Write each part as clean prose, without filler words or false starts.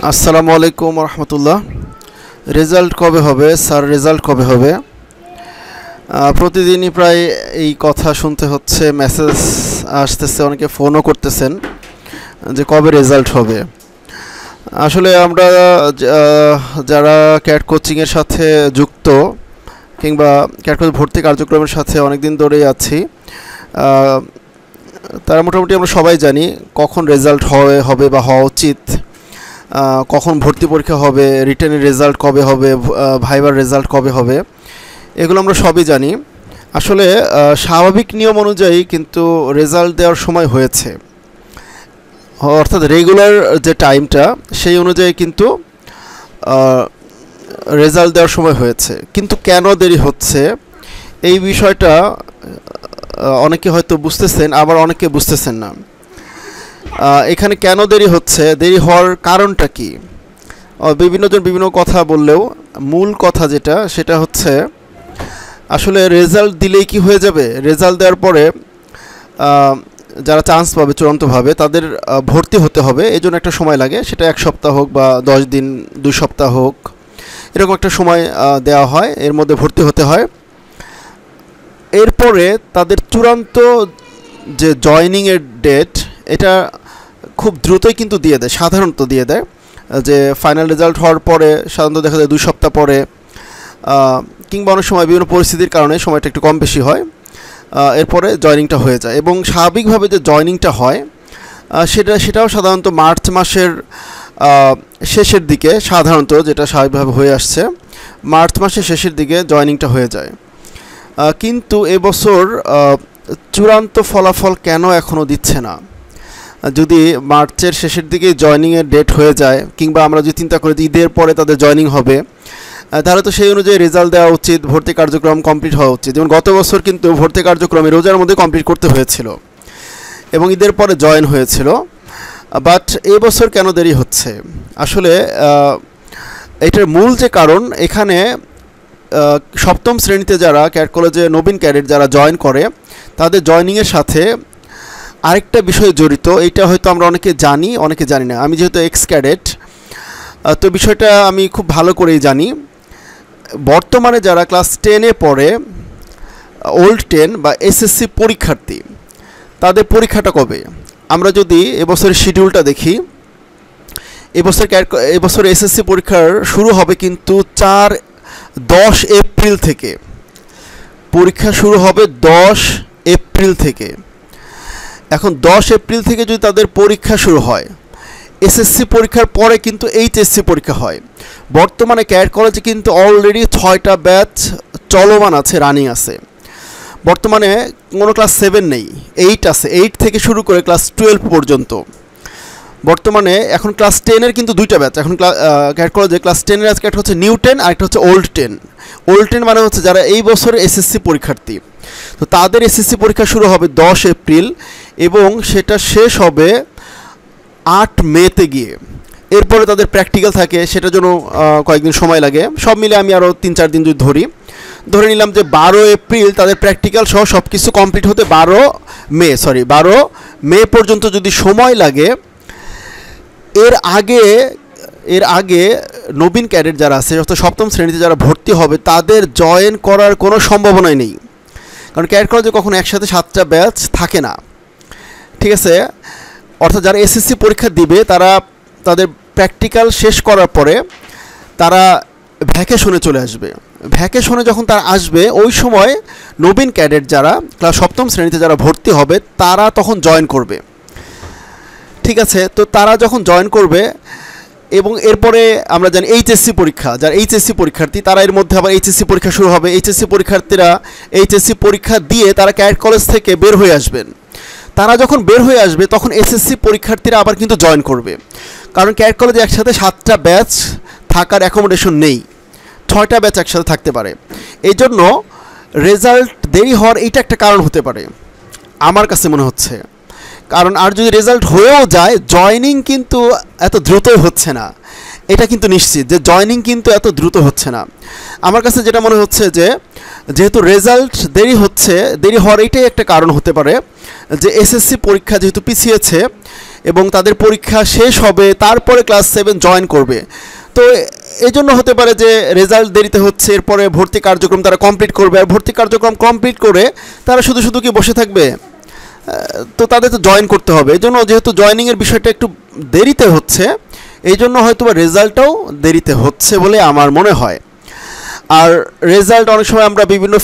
আসসালামু আলাইকুম রহমতুল্লাহ। রেজাল্ট কবে হবে স্যার, রেজাল্ট কবে হবে? প্রতিদিনই প্রায় এই কথা শুনতে হচ্ছে, মেসেজ আসতেছে, অনেকে ফোনও করতেছেন যে কবে রেজাল্ট হবে। আসলে আমরা যারা ক্যাট কোচিংয়ের সাথে যুক্ত কিংবা ক্যাট কোচিং ভর্তি কার্যক্রমের সাথে অনেক দিন ধরেই আছি, তারা মোটামুটি আমরা সবাই জানি কখন রেজাল্ট হবে বা হওয়া উচিত, কখন ভর্তি পরীক্ষা হবে, রিটেনের রেজাল্ট কবে হবে, ভাইবার রেজাল্ট কবে হবে, এগুলো আমরা সবই জানি। আসলে স্বাভাবিক নিয়ম অনুযায়ী কিন্তু রেজাল্ট দেওয়ার সময় হয়েছে, অর্থাৎ রেগুলার যে টাইমটা সেই অনুযায়ী কিন্তু রেজাল্ট দেওয়ার সময় হয়েছে। কিন্তু কেন দেরি হচ্ছে এই বিষয়টা অনেকে হয়তো বুঝতেছেন, আবার অনেকে বুঝতেছেন না। এখানে কেন দেরি হচ্ছে, দেরি হওয়ার কারণটা কি, বিভিন্নজন বিভিন্ন কথা বললেও মূল কথা যেটা সেটা হচ্ছে আসলে রেজাল্ট দিলেই কি হয়ে যাবে? রেজাল্ট দেওয়ার পরে যারা চান্স পাবে চূড়ান্তভাবে তাদের ভর্তি হতে হবে, এই জন্য একটা সময় লাগে, সেটা 1 সপ্তাহ হোক বা 10 দিন, 2 সপ্তাহ হোক, এরকম একটা সময় দেওয়া হয়, এর মধ্যে ভর্তি হতে হয়। এরপরে তাদের চূড়ান্ত যে জয়নিংয়ের ডেট এটা খুব দ্রুতই কিন্তু দিয়ে দেয়, সাধারণত দিয়ে দেয়, যে ফাইনাল রেজাল্ট হওয়ার পরে সাধারণত দেখা যায় 2 সপ্তাহ পরে, কিংবা অনেক সময় বিভিন্ন পরিস্থিতির কারণে সময়টা একটু কম বেশি হয়, এরপরে জয়নিংটা হয়ে যায়। এবং স্বাভাবিকভাবে যে জয়নিংটা হয় সেটাও সাধারণত মার্চ মাসের শেষের দিকে, সাধারণত যেটা স্বাভাবিকভাবে হয়ে আসছে মার্চ মাসের শেষের দিকে জয়নিংটা হয়ে যায়। কিন্তু এবছর চূড়ান্ত ফলাফল কেন এখনও দিচ্ছে না? যদি মার্চের শেষের দিকে জয়নিংয়ের ডেট হয়ে যায়, কিংবা আমরা যদি চিন্তা করি ঈদের পরে তাদের জয়নিং হবে, তাহলে তো সেই অনুযায়ী রেজাল্ট দেওয়া উচিত, ভর্তি কার্যক্রম কমপ্লিট হওয়া উচিত। যেমন গত বছর কিন্তু ভর্তি কার্যক্রমে রোজার মধ্যে কমপ্লিট করতে হয়েছিল এবং ঈদের পরে জয়েন হয়েছিল। বাট এবছর কেন দেরি হচ্ছে? আসলে এটার মূল যে কারণ, এখানে সপ্তম শ্রেণীতে যারা ক্যাট কলেজে নবীন ক্যাডেট যারা জয়েন করে তাদের জয়নিংয়ের সাথে আরেকটা বিষয় জড়িত। এইটা হয়তো আমরা অনেকে জানি, অনেকে জানি না। আমি যেহেতু এক্স ক্যাডেট, তো বিষয়টা আমি খুব ভালো করেই জানি। বর্তমানে যারা ক্লাস 10-এ পড়ে, ওল্ড 10 বা এসএসসি পরীক্ষার্থী, তাদের পরীক্ষাটা কবে? আমরা যদি এবছরের শিডিউলটা দেখি, এবছর এসএসসি পরীক্ষার শুরু হবে কিন্তু 10 এপ্রিল থেকে। পরীক্ষা শুরু হবে 10 এপ্রিল থেকে। এখন 10 এপ্রিল থেকে যদি তাদের পরীক্ষা শুরু হয়, এসএসসি পরীক্ষার পরে কিন্তু এইচএসসি পরীক্ষা হয়। বর্তমানে ক্যাট কলেজে কিন্তু অলরেডি 6টা ব্যাচ চলমান আছে, রানিং আছে। বর্তমানে কোনো ক্লাস 7 নেই, 8 আছে, 8 থেকে শুরু করে ক্লাস 12 পর্যন্ত। বর্তমানে এখন ক্লাস 10-এর কিন্তু 2টা ব্যাচ এখন ক্যাট কলেজে। ক্লাস 10-এর আজকে একটা হচ্ছে নিউ 10 আর একটা হচ্ছে ওল্ড 10। ওল্ড 10 মানে হচ্ছে যারা এই বছরের এসএসসি পরীক্ষার্থী, তো তাদের এসএসসি পরীক্ষা শুরু হবে 10 এপ্রিল এবং সেটা শেষ হবে 8 মেতে গিয়ে। এরপরে তাদের প্র্যাকটিক্যাল থাকে, সেটার জন্য কয়েকদিন সময় লাগে। সব মিলে আমি আরও 3-4 দিন যদি ধরে নিলাম যে 12 এপ্রিল তাদের প্র্যাকটিক্যাল সহ সব কিছু কমপ্লিট হতে 12 মে পর্যন্ত যদি সময় লাগে। এর আগে নবীন ক্যাডেট যারা আছে, অর্থাৎ সপ্তম শ্রেণীতে যারা ভর্তি হবে, তাদের জয়েন করার কোনো সম্ভাবনাই নেই। কারণ ক্যাডেট কলেজে কখনো একসাথে 7টা ব্যাচ থাকে না, ঠিক আছে? অর্থাৎ যারা এসএসসি পরীক্ষা দিবে তারা তাদের প্র্যাকটিক্যাল শেষ করার পরে তারা ভ্যাকেশনে চলে আসবে। ভ্যাকেশনে যখন তারা আসবে, ওই সময় নবীন ক্যাডেট যারা ক্লাস সপ্তম শ্রেণীতে যারা ভর্তি হবে তারা তখন জয়েন করবে, ঠিক আছে? তো তারা যখন জয়েন করবে এবং এরপরে আমরা জানি এইচএসসি পরীক্ষা, যারা এইচএসসি পরীক্ষার্থী তারা এর মধ্যে আবার এইচএসসি পরীক্ষা শুরু হবে। এইচএসসি পরীক্ষার্থীরা এইচএসসি পরীক্ষা দিয়ে তারা ক্যাডেট কলেজ থেকে বের হয়ে আসবেন। তারা যখন বের হয়ে আসবে তখন এসএসসি পরীক্ষার্থীরা আবার কিন্তু জয়েন করবে। কারণ ক্যাডেট কলেজে একসাথে 7টা ব্যাচ থাকার অ্যাকোমোডেশন নেই, 6টা ব্যাচ একসাথে থাকতে পারে। এই জন্য রেজাল্ট দেরি হওয়ার এইটা একটা কারণ হতে পারে আমার কাছে মনে হচ্ছে। কারণ আর যদি রেজাল্ট হয়েও যায়, জয়নিং কিন্তু এত দ্রুতই হচ্ছে না, এটা কিন্তু নিশ্চিত যে জয়নিং কিন্তু এত দ্রুত হচ্ছে না। আমার কাছে যেটা মনে হচ্ছে যে যেহেতু রেজাল্ট দেরি হওয়ার এইটাই একটা কারণ হতে পারে যে এসএসসি পরীক্ষা যেহেতু পিছিয়েছে, এবং তাদের পরীক্ষা শেষ হবে, তারপরে ক্লাস 7 জয়েন করবে। তো এই জন্য হতে পারে যে রেজাল্ট দেরিতে হচ্ছে, এরপরে ভর্তি কার্যক্রম তারা কমপ্লিট করবে, আর ভর্তি কার্যক্রম কমপ্লিট করে তারা শুধু শুধু কি বসে থাকবে? তো তাদের তো জয়েন করতে হবে। এই জন্য যেহেতু জয়েনিংয়ের বিষয়টা একটু দেরিতে হচ্ছে, এই জন্য হয়তো বা রেজাল্টটাও দেরিতে হচ্ছে বলে আমার মনে হয়। আর রেজাল্ট অনেক সময় আমরা বিভিন্ন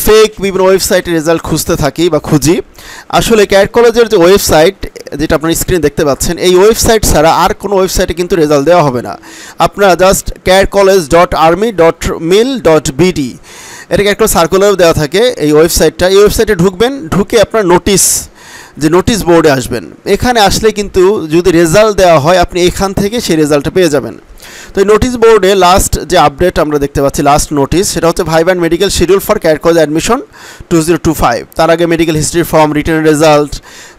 ওয়েবসাইটে রেজাল্ট খুঁজতে থাকি বা খুঁজি। আসলে ক্যাট কলেজের যে ওয়েবসাইট, যেটা আপনার স্ক্রিনে দেখতে পাচ্ছেন, এই ওয়েবসাইট ছাড়া আর কোনো ওয়েবসাইটে কিন্তু রেজাল্ট দেওয়া হবে না। আপনারা জাস্ট catcollege.army.mil.bd, এটাকে একটা সার্কুলার দেওয়া থাকে এই ওয়েবসাইটটা। এই ওয়েবসাইটে ঢুকবেন, ঢুকে আপনার নোটিশ বোর্ডে আসবেন। এখানে আসলে কিন্তু যদি রেজাল্ট দেওয়া হয়, আপনি এখান থেকে সেই রেজাল্টটা পেয়ে যাবেন। তো এই নোটিশ বোর্ডে লাস্ট যে আপডেট আমরা দেখতে পাচ্ছি, লাস্ট নোটিশ, সেটা হচ্ছে viva and medical schedule for cat college admission 2025। তার আগে medical history form, written result,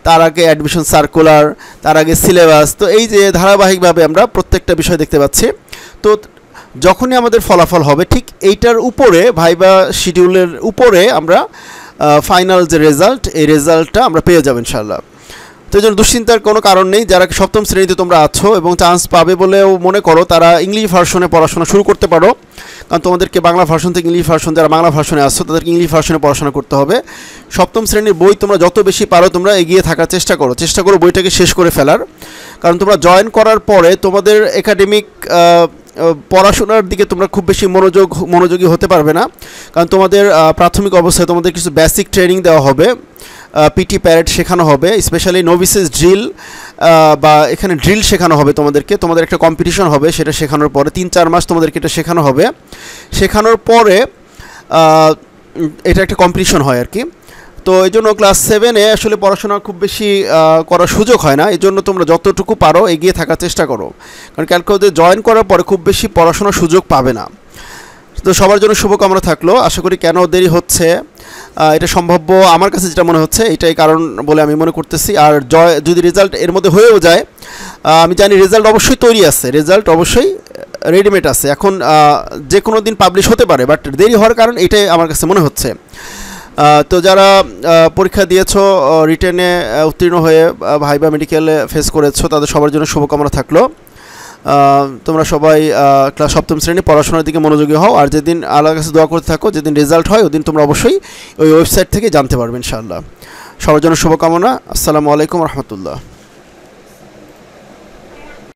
তার আগে অ্যাডমিশন সার্কুলার, তার আগে সিলেবাস। তো এই যে ধারাবাহিকভাবে আমরা প্রত্যেকটা বিষয় দেখতে পাচ্ছি। তো যখনই আমাদের ফলাফল হবে, ঠিক এইটার উপরে ভাইভা শিডিউলের উপরে আমরা ফাইনাল যে রেজাল্ট, এই রেজাল্টটা আমরা পেয়ে যাবো ইনশাআল্লাহ। তো এই জন্য দুশ্চিন্তার কোনো কারণ নেই। যারা সপ্তম শ্রেণীতে তোমরা আছো এবং চান্স পাবে বলেও মনে করো, তারা ইংলিশ ভার্সনে পড়াশোনা শুরু করতে পারো। কারণ তোমাদেরকে বাংলা ভার্সন থেকে ইংলিশ ভার্সন, যারা বাংলা ভার্সনে আসছো তাদেরকে ইংলিশ ভার্সনে পড়াশোনা করতে হবে। সপ্তম শ্রেণীর বই তোমরা যত বেশি পারো তোমরা এগিয়ে থাকার চেষ্টা করো বইটাকে শেষ করে ফেলার। কারণ তোমরা জয়েন করার পরে তোমাদের একাডেমিক পড়াশোনার দিকে তোমরা খুব বেশি মনোযোগী হতে পারবে না। কারণ তোমাদের প্রাথমিক অবস্থায় তোমাদের কিছু বেসিক ট্রেনিং দেওয়া হবে, পিটি প্যারেড শেখানো হবে, স্পেশালি নোভিসেস ড্রিল, বা এখানে ড্রিল শেখানো হবে তোমাদেরকে। তোমাদের একটা কম্পিটিশন হবে, সেটা শেখানোর পরে 3-4 মাস তোমাদেরকে এটা শেখানো হবে। শেখানোর পরে এটা একটা কম্পিটিশন হয় আর কি। তো এই জন্য ক্লাস 7-এ আসলে পড়াশোনা খুব বেশি করার সুযোগ হয় না। এই জন্য তোমরা যতটুকু পারো এগিয়ে থাকার চেষ্টা করো, কারণ ক্যালকুলেটে জয়েন করার পরে খুব বেশি পড়াশোনার সুযোগ পাবে না। তো সবার জন্য শুভকামনা থাকলো। আশা করি কেন দেরি হচ্ছে এটা সম্ভাব্য আমার কাছে যেটা মনে হচ্ছে এটাই কারণ বলে আমি মনে করতেছি। আর যদি রেজাল্ট এর মধ্যে হয়েও যায়, আমি জানি রেজাল্ট অবশ্যই তৈরি আছে, রেজাল্ট অবশ্যই রেডিমেড আছে। এখন যে কোনো দিন পাবলিশ হতে পারে, বাট দেরি হওয়ার কারণ এটাই আমার কাছে মনে হচ্ছে। তো যারা পরীক্ষা দিয়েছো, রিটেনে উত্তীর্ণ হয়ে ভাইভা মেডিকেলে ফেস করেছো, তাদের সবার জন্য শুভকামনা থাকলো। তোমরা সবাই ক্লাস 7ম শ্রেণী পড়াশোনার দিকে মনোযোগী হও। আর যেদিন আল্লাহর কাছে দোয়া করতে থাকো, যেদিন রেজাল্ট হয় ওদিন তোমরা অবশ্যই ওই ওয়েবসাইট থেকে জানতে পারবে ইনশাআল্লাহ। সবার জন্য শুভকামনা। আসসালামু আলাইকুম রহমতুল্লাহ।